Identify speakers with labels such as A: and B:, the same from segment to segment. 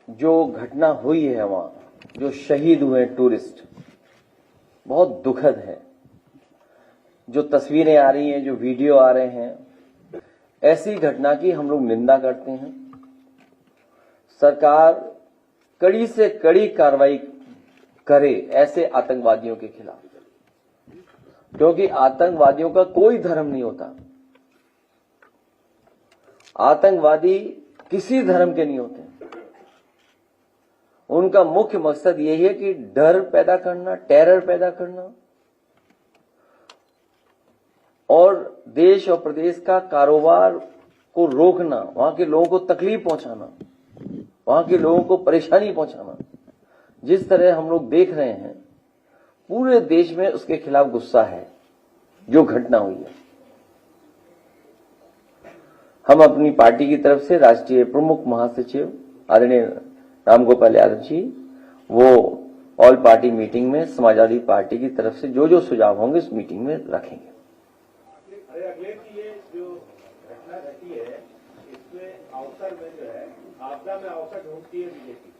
A: जो घटना हुई है वहां, जो शहीद हुए टूरिस्ट, बहुत दुखद है। जो तस्वीरें आ रही हैं, जो वीडियो आ रहे हैं, ऐसी घटना की हम लोग निंदा करते हैं। सरकार कड़ी से कड़ी कार्रवाई करे ऐसे आतंकवादियों के खिलाफ, क्योंकि आतंकवादियों का कोई धर्म नहीं होता। आतंकवादी किसी धर्म के नहीं होते। उनका मुख्य मकसद यही है कि डर पैदा करना, टेरर पैदा करना और देश और प्रदेश का कारोबार को रोकना, वहां के लोगों को तकलीफ पहुंचाना, वहां के लोगों को परेशानी पहुंचाना। जिस तरह हम लोग देख रहे हैं, पूरे देश में उसके खिलाफ गुस्सा है जो घटना हुई है। हम अपनी पार्टी की तरफ से राष्ट्रीय प्रमुख महासचिव आदरणीय रामगोपाल यादव जी, वो ऑल पार्टी मीटिंग में समाजवादी पार्टी की तरफ से जो जो सुझाव होंगे उस मीटिंग में रखेंगे।
B: अगले की ये जो घटना घटी है, इसमें अवसर में जो है आपदा में अवसर ढूंढती है बीजेपी,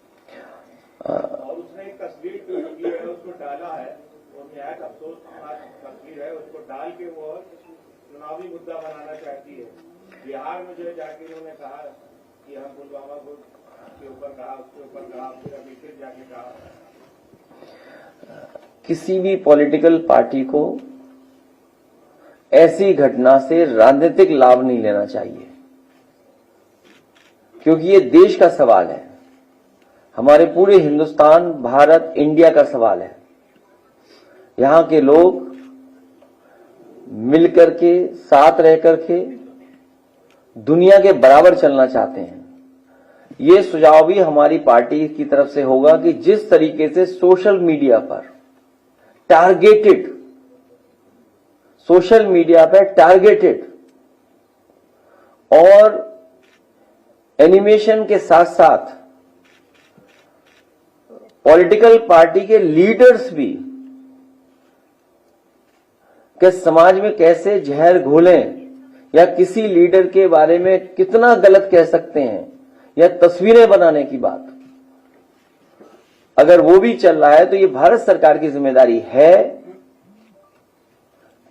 B: और उसने एक तस्वीर ट्वीट की है, उसको डाला है, और निहायत अफसोस तस्वीर है, उसको डाल के वो चुनावी मुद्दा बनाना चाहती है। बिहार में जो है जाके उन्होंने कहा कि हम पुलवामा को के ऊपर कहा, उसके ऊपर कहा, फिर अभी फिर जाके कहा।
A: किसी भी पॉलिटिकल पार्टी को ऐसी घटना से राजनीतिक लाभ नहीं लेना चाहिए, क्योंकि ये देश का सवाल है, हमारे पूरे हिंदुस्तान, भारत, इंडिया का सवाल है। यहां के लोग मिलकर के, साथ रह करके दुनिया के बराबर चलना चाहते हैं। ये सुझाव भी हमारी पार्टी की तरफ से होगा कि जिस तरीके से सोशल मीडिया पर टारगेटेड और एनिमेशन के साथ साथ पॉलिटिकल पार्टी के लीडर्स भी कि समाज में कैसे जहर घोलें या किसी लीडर के बारे में कितना गलत कह सकते हैं या तस्वीरें बनाने की बात, अगर वो भी चल रहा है तो ये भारत सरकार की जिम्मेदारी है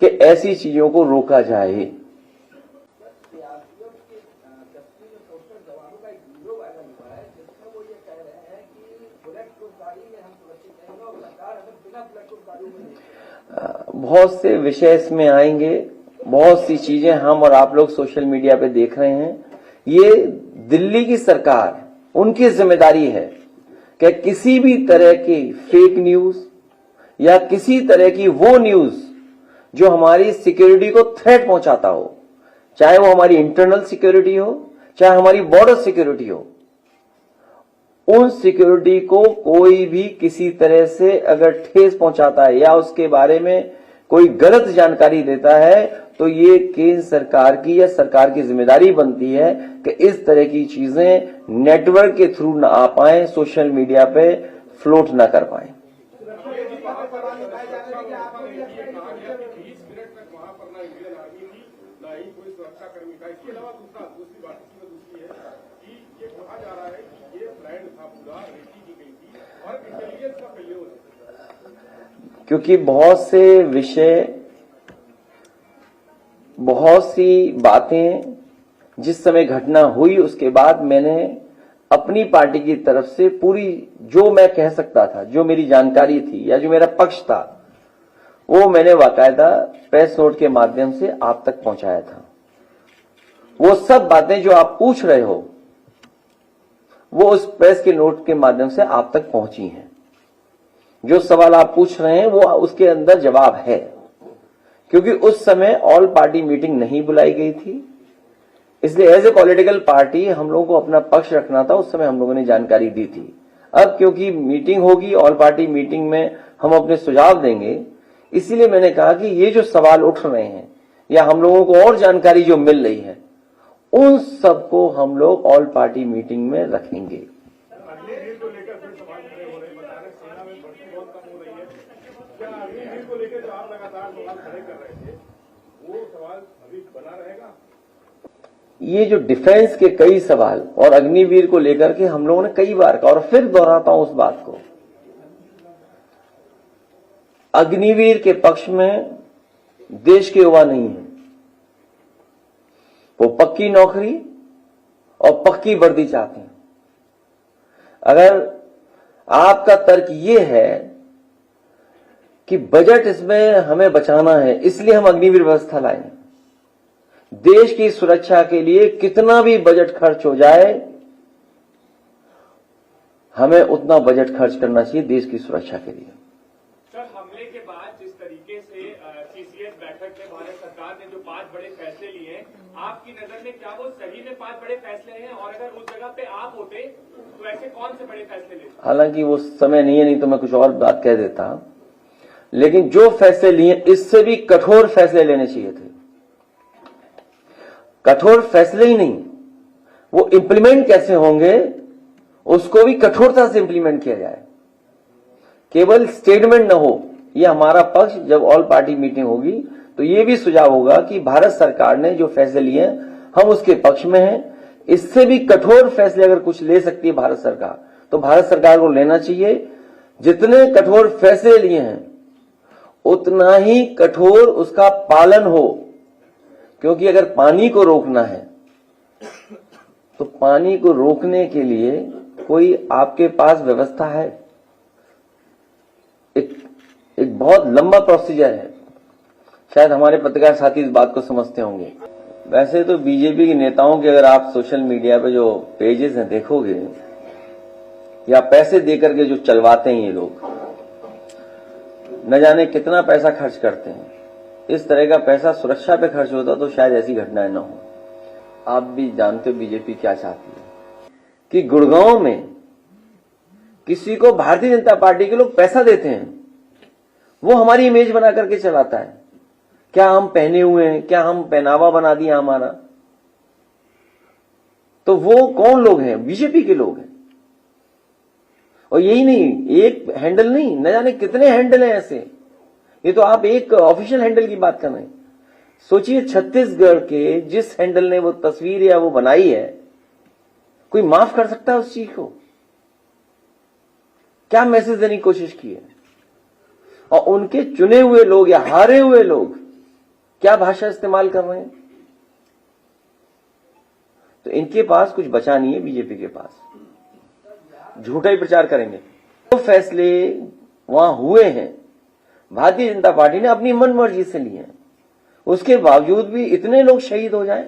A: कि ऐसी चीजों को रोका जाए। बहुत से विषय इसमें आएंगे, बहुत सी चीजें हम और आप लोग सोशल मीडिया पे देख रहे हैं। ये दिल्ली की सरकार, उनकी जिम्मेदारी है कि किसी भी तरह की फेक न्यूज या किसी तरह की वो न्यूज जो हमारी सिक्योरिटी को थ्रेट पहुंचाता हो, चाहे वो हमारी इंटरनल सिक्योरिटी हो, चाहे हमारी बॉर्डर सिक्योरिटी हो, उन सिक्योरिटी को कोई भी किसी तरह से अगर ठेस पहुंचाता है या उसके बारे में कोई गलत जानकारी देता है, तो ये केंद्र सरकार की या सरकार की जिम्मेदारी बनती है कि इस तरह की चीजें नेटवर्क के थ्रू ना आ पाए, सोशल मीडिया पे फ्लोट ना कर पाए। क्योंकि बहुत से विषय, बहुत सी बातें जिस समय घटना हुई उसके बाद मैंने अपनी पार्टी की तरफ से पूरी जो मैं कह सकता था, जो मेरी जानकारी थी या जो मेरा पक्ष था, वो मैंने बाकायदा प्रेस नोट के माध्यम से आप तक पहुंचाया था। वो सब बातें जो आप पूछ रहे हो वो उस प्रेस के नोट के माध्यम से आप तक पहुंची हैं। जो सवाल आप पूछ रहे हैं वो उसके अंदर जवाब है, क्योंकि उस समय ऑल पार्टी मीटिंग नहीं बुलाई गई थी, इसलिए एज ए पॉलिटिकल पार्टी हम लोगों को अपना पक्ष रखना था। उस समय हम लोगों ने जानकारी दी थी। अब क्योंकि मीटिंग होगी, ऑल पार्टी मीटिंग में हम अपने सुझाव देंगे, इसीलिए मैंने कहा कि ये जो सवाल उठ रहे हैं या हम लोगों को और जानकारी जो मिल रही है, उन सबको हम लोग ऑल पार्टी मीटिंग में रखेंगे। ये जो डिफेंस के कई सवाल और अग्निवीर को लेकर के हम लोगों ने कई बार कहा, और फिर दोहराता हूं उस बात को, अग्निवीर के पक्ष में देश के युवा नहीं है। वो पक्की नौकरी और पक्की वर्दी चाहते हैं। अगर आपका तर्क ये है कि बजट इसमें हमें बचाना है इसलिए हम अग्निवीर व्यवस्था लाए, देश की सुरक्षा के लिए कितना भी बजट खर्च हो जाए हमें उतना बजट खर्च करना चाहिए देश की सुरक्षा के लिए।
C: सर, हमले के बाद जिस तरीके से सीसीएस बैठक में भारत सरकार ने जो 5 बड़े फैसले लिए, आपकी नजर में क्या वो सही में 5 बड़े फैसले हैं? और अगर उस जगह पे आप होते तो ऐसे कौन से बड़े फैसले लेते?
A: हालांकि वो समय नहीं है, नहीं तो मैं कुछ और बात कह देता, लेकिन जो फैसले लिए इससे भी कठोर फैसले लेने चाहिए थे। कठोर फैसले ही नहीं, वो इंप्लीमेंट कैसे होंगे उसको भी कठोरता से इंप्लीमेंट किया जाए, केवल स्टेटमेंट न हो। ये हमारा पक्ष जब ऑल पार्टी मीटिंग होगी तो ये भी सुझाव होगा कि भारत सरकार ने जो फैसले लिए हम उसके पक्ष में हैं। इससे भी कठोर फैसले अगर कुछ ले सकती है भारत सरकार तो भारत सरकार को लेना चाहिए। जितने कठोर फैसले लिए हैं उतना ही कठोर उसका पालन हो, क्योंकि अगर पानी को रोकना है तो पानी को रोकने के लिए कोई आपके पास व्यवस्था है, एक बहुत लंबा प्रोसीजर है। शायद हमारे पत्रकार साथी इस बात को समझते होंगे। वैसे तो बीजेपी के नेताओं के अगर आप सोशल मीडिया पे जो पेजेस हैं देखोगे, या पैसे देकर के जो चलवाते हैं ये लोग, न जाने कितना पैसा खर्च करते हैं। इस तरह का पैसा सुरक्षा पे खर्च होता तो शायद ऐसी घटनाएं न हो। आप भी जानते हो बीजेपी क्या चाहती है कि गुड़गांव में किसी को भारतीय जनता पार्टी के लोग पैसा देते हैं, वो हमारी इमेज बना करके चलाता है। क्या हम पहने हुए हैं, क्या हम पहनावा बना दिया हमारा, तो वो कौन लोग हैं? बीजेपी के लोग हैं। और यही नहीं, एक हैंडल नहीं, न जाने कितने हैंडल हैं ऐसे। ये तो आप एक ऑफिशियल हैंडल की बात कर रहे हैं। सोचिए छत्तीसगढ़ के जिस हैंडल ने वो तस्वीर या वो बनाई है, कोई माफ कर सकता है उस चीज को? क्या मैसेज देने की कोशिश की है? और उनके चुने हुए लोग या हारे हुए लोग क्या भाषा इस्तेमाल कर रहे हैं? तो इनके पास कुछ बचा नहीं है बीजेपी के पास, झूठा ही प्रचार करेंगे। तो फैसले वहां हुए हैं, भारतीय जनता पार्टी ने अपनी मन मर्जी से लिए हैं। उसके बावजूद भी इतने लोग शहीद हो जाएं,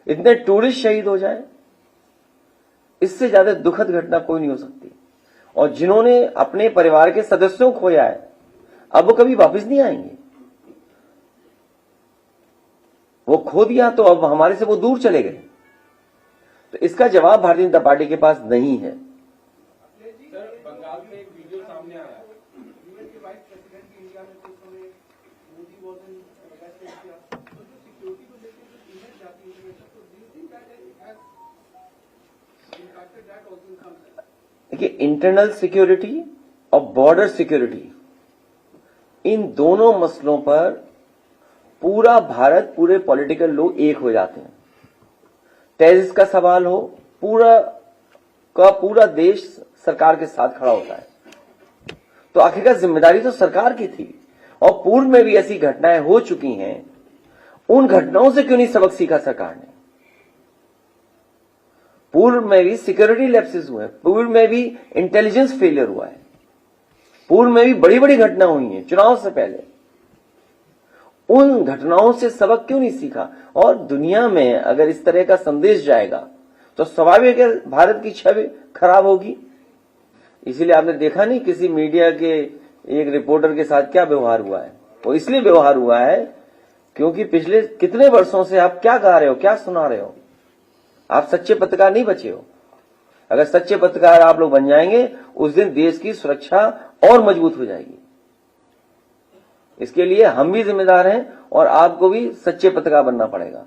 A: इतने टूरिस्ट शहीद हो जाएं, इससे ज्यादा दुखद घटना कोई नहीं हो सकती। और जिन्होंने अपने परिवार के सदस्यों को खोया है, अब वो कभी वापस नहीं आएंगे। वो खो दिया तो अब हमारे से वो दूर चले गए। तो इसका जवाब भारतीय जनता पार्टी के पास नहीं है।
C: सर, बंगाल में एक वीडियो सामने आया,
A: देखिए, इंटरनल सिक्योरिटी और बॉर्डर सिक्योरिटी, इन दोनों मसलों पर पूरा भारत, पूरे पॉलिटिकल लोग एक हो जाते हैं। टेररिस्ट का सवाल हो, पूरा देश सरकार के साथ खड़ा होता है। तो आखिरकार जिम्मेदारी तो सरकार की थी। और पूर्व में भी ऐसी घटनाएं हो चुकी हैं, उन घटनाओं से क्यों नहीं सबक सीखा सरकार ने? पूर्व में भी सिक्योरिटी लैप्सेस हुए, पूर्व में भी इंटेलिजेंस फेलियर हुआ है, पूर्व में भी बड़ी बड़ी घटना हुई हैं चुनाव से पहले। उन घटनाओं से सबक क्यों नहीं सीखा? और दुनिया में अगर इस तरह का संदेश जाएगा तो स्वाभाविक है भारत की छवि खराब होगी। इसीलिए आपने देखा नहीं किसी मीडिया के एक रिपोर्टर के साथ क्या व्यवहार हुआ है। वो इसलिए व्यवहार हुआ है क्योंकि पिछले कितने वर्षों से आप क्या गा रहे हो, क्या सुना रहे हो। आप सच्चे पत्रकार नहीं बचे हो। अगर सच्चे पत्रकार आप लोग बन जाएंगे, उस दिन देश की सुरक्षा और मजबूत हो जाएगी। इसके लिए हम भी जिम्मेदार हैं और आपको भी सच्चे पत्रकार बनना पड़ेगा।